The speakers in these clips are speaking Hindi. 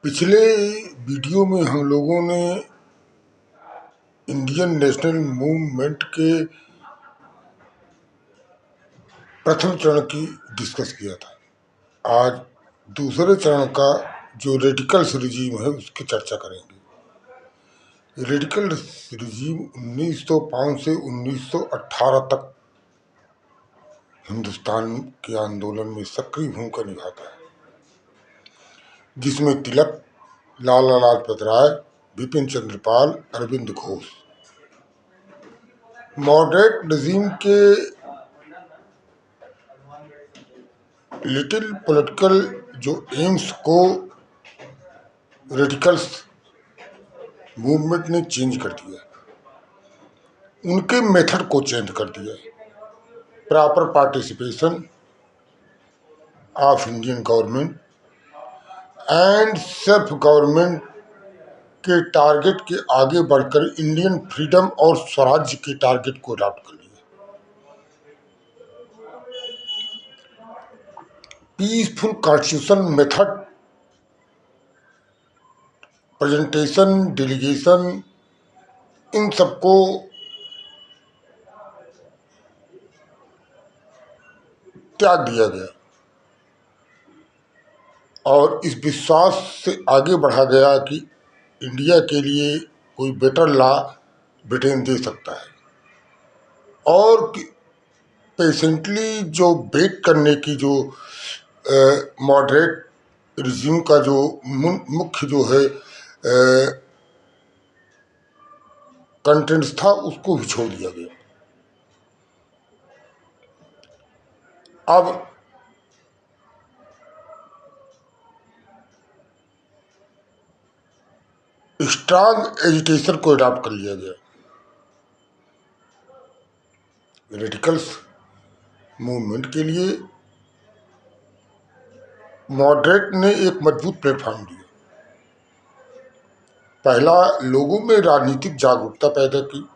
पिछले वीडियो में हम लोगों ने इंडियन नेशनल मूवमेंट के प्रथम चरण की डिस्कस किया था। आज दूसरे चरण का जो रेडिकल्स रिजीम है उसकी चर्चा करेंगे। रेडिकल रिजीम 1905 से 1918 तक हिंदुस्तान के आंदोलन में सक्रिय भूमिका निभाता है, जिसमें तिलक, लाला लाजपत राय, बिपिन चंद्र पाल, अरविंद घोष। मॉडरेट रिजीम के लिटिल पॉलिटिकल जो एम्स को रेडिकल्स मूवमेंट ने चेंज कर दिया, उनके मेथड को चेंज कर दिया। Proper participation of Indian government and self government के टारगेट के आगे बढ़कर इंडियन फ्रीडम और स्वराज्य के टारगेट को अडॉप्ट कर लिया। Peaceful constitution method, presentation, delegation, इन सबको त्याग दिया गया और इस विश्वास से आगे बढ़ा गया कि इंडिया के लिए कोई बेटर लॉ ब्रिटेन दे सकता है। और पेशेंटली जो वेट करने की जो मॉडरेट रिज्यूम का जो मुख्य जो है कंटेंट्स था, उसको भी छोड़ दिया गया। अब स्ट्रांग एजिटेशन को अडॉप्ट कर लिया गया। रेडिकल्स मूवमेंट के लिए मॉडरेट ने एक मजबूत प्लेटफॉर्म दिया। पहला, लोगों में राजनीतिक जागरूकता पैदा की,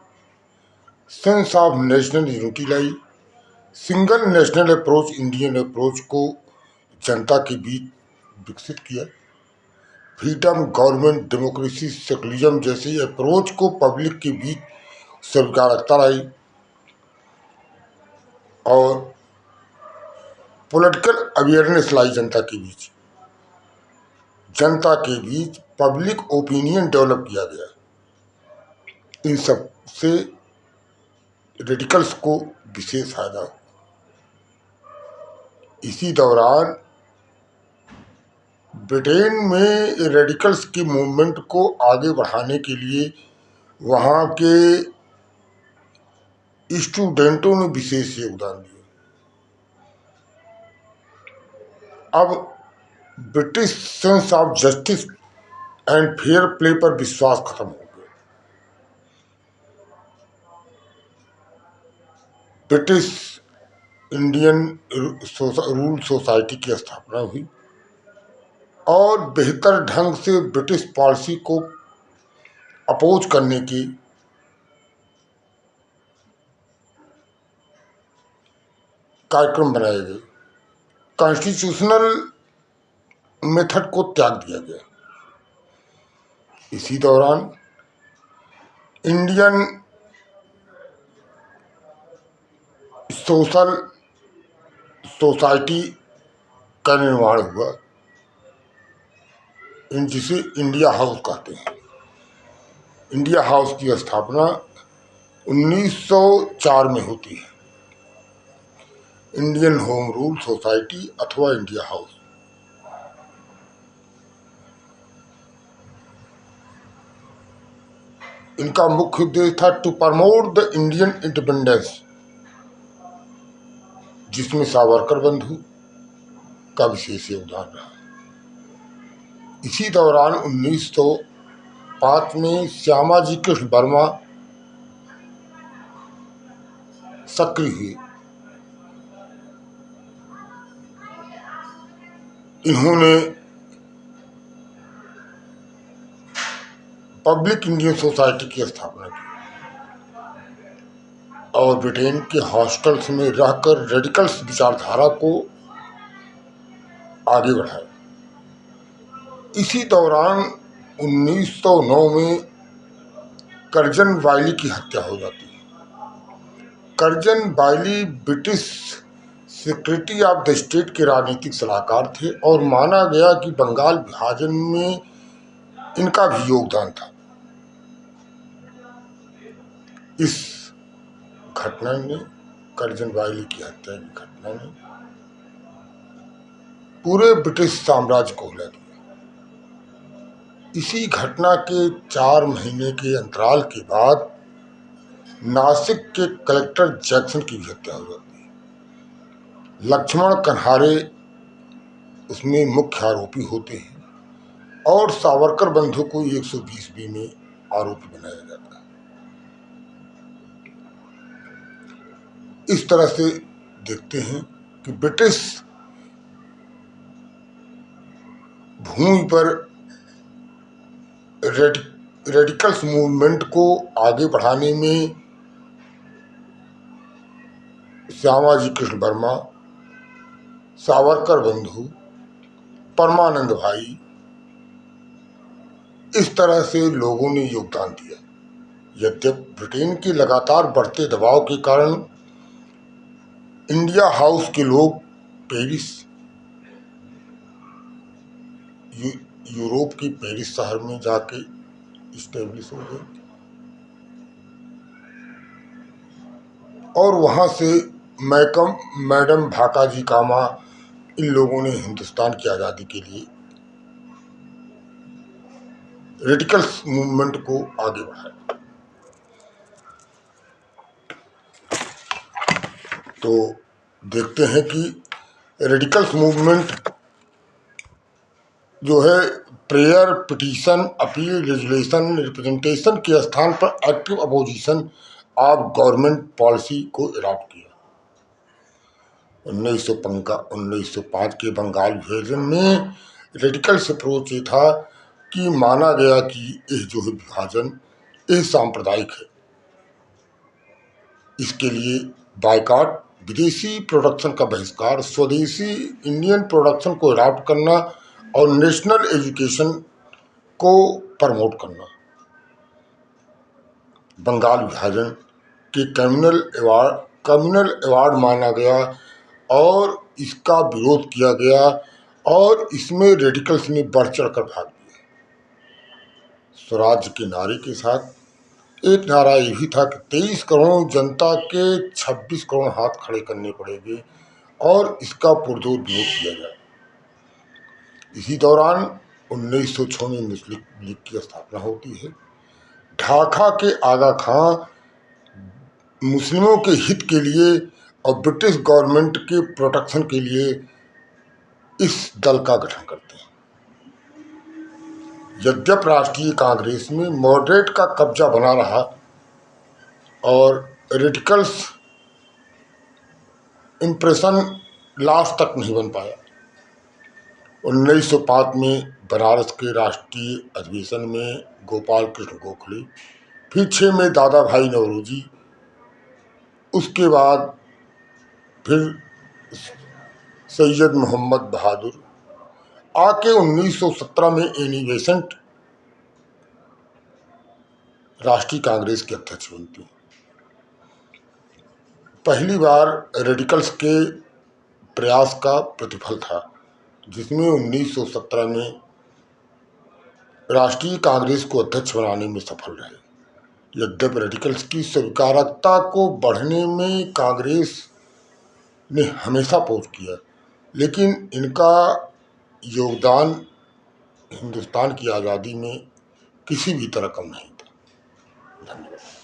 sense of national unity lie, single national approach, Indian approach को जनता के बीच विकसित किया, फ्रीडम, गवर्नमेंट, डेमोक्रेसी, सेकुलरिज्म जैसी अप्रोच को पब्लिक के बीच स्वीकारता लाई और पॉलिटिकल अवेयरनेस लाई। जनता के बीच पब्लिक ओपिनियन डेवलप किया गया। इन सब से रेडिकल्स को विशेष फायदा हुआ। इसी दौरान ब्रिटेन में रेडिकल्स की मूवमेंट को आगे बढ़ाने के लिए वहाँ के स्टूडेंटों ने विशेष योगदान दिया। अब British sense of justice and fair play पर विश्वास खत्म हो गया। ब्रिटिश इंडियन रूल सोसाइटी की स्थापना हुई और बेहतर ढंग से ब्रिटिश पॉलिसी को अपोज करने की कार्यक्रम बनाए गए। कॉन्स्टिट्यूशनल मेथड को त्याग दिया गया। इसी दौरान इंडियन सोशल सोसाइटी का निर्माण हुआ, जिसे इंडिया हाउस कहते हैं। इंडिया हाउस की स्थापना 1904 में होती है। इंडियन होम रूल सोसाइटी अथवा इंडिया हाउस। इनका मुख्य उद्देश्य था to promote the Indian independence, जिसमें सावरकर बंधु का विशेष योगदान रहा। इसी दौरान 1905 में श्यामाजी कृष्ण वर्मा सक्रिय हुए। इन्होंने पब्लिक इंडियन सोसाइटी की स्थापना की और ब्रिटेन के हॉस्टल्स में रहकर रेडिकल्स विचारधारा को आगे बढ़ाया। इसी दौरान 1909 में कर्जन वायली की हत्या हो जाती है। Curzon Wyllie British secretary of the state के राजनीतिक सलाहकार थे और माना गया कि बंगाल विभाजन में इनका भी योगदान था। इस घटना ने, कर्जन वायली की हत्या की घटना ने पूरे ब्रिटिश साम्राज्य को हिला दिया। इसी घटना के 4 महीने के अंतराल के बाद नासिक के कलेक्टर जैक्सन की भी हत्या हो जाती है। लक्ष्मण कन्हारे उसमें मुख्य आरोपी होते हैं और सावरकर बंधु को 120 में आरोपी बनाया जाता है। इस तरह से देखते हैं कि ब्रिटिश भूमि पर रेडिकल्स मूवमेंट को आगे बढ़ाने में श्यामाजी कृष्ण वर्मा, सावरकर बंधु, परमानंद भाई, इस तरह से लोगों ने योगदान दिया। यद्यपि ब्रिटेन के लगातार बढ़ते दबाव के कारण इंडिया हाउस के लोग पेरिस, यूरोप की पेरिस शहर में जाके इस्टेब्लिश हो गए और वहां से मैडम भाकाजी कामा, इन लोगों ने हिंदुस्तान की आज़ादी के लिए रेडिकल्स मूवमेंट को आगे बढ़ाया। तो देखते हैं कि रेडिकल्स मूवमेंट जो है prayer, petition, appeal, resolution, representation के स्थान पर active opposition of government policy को अडॉप्ट किया। 1905 के बंगाल विभाजन में रेडिकल्स अप्रोच ये था कि माना गया कि यह जो है विभाजन यह सांप्रदायिक है। इसके लिए बायकॉट, विदेशी प्रोडक्शन का बहिष्कार, स्वदेशी इंडियन प्रोडक्शन को अडॉप्ट करना और नेशनल एजुकेशन को प्रमोट करना। बंगाल विभाजन के कम्युनल अवार्ड माना गया और इसका विरोध किया गया और इसमें रेडिकल्स ने बढ़ चढ़कर भाग लिया। स्वराज्य के नारे के साथ एक नारा ये भी था कि 23 करोड़ जनता के 26 करोड़ हाथ खड़े करने पड़ेंगे और इसका पुरजोर विरोध किया जाए। इसी दौरान 1906 में मुस्लिम लीग की स्थापना होती है। ढाका के आगा खां मुस्लिमों के हित के लिए और ब्रिटिश गवर्नमेंट के प्रोटेक्शन के लिए इस दल का गठन करते हैं। यद्यपि राष्ट्रीय कांग्रेस में मॉडरेट का कब्जा बना रहा और रेडिकल्स इंप्रेशन लास्ट तक नहीं बन पाया। 1905 में बनारस के राष्ट्रीय अधिवेशन में गोपाल कृष्ण गोखले, फिर 6 में दादा भाई नौरोजी, उसके बाद फिर सैयद मोहम्मद बहादुर आके 1917 में एनी बेसेंट राष्ट्रीय कांग्रेस के अध्यक्ष बनती। पहली बार रेडिकल्स के प्रयास का प्रतिफल था, जिसमें 1917 में राष्ट्रीय कांग्रेस को अध्यक्ष बनाने में सफल रहे। यद्यपि रेडिकल्स की स्वीकार्यता को बढ़ने में कांग्रेस ने हमेशा अपोज किया, लेकिन इनका योगदान हिंदुस्तान की आज़ादी में किसी भी तरह कम नहीं था। धन्यवाद।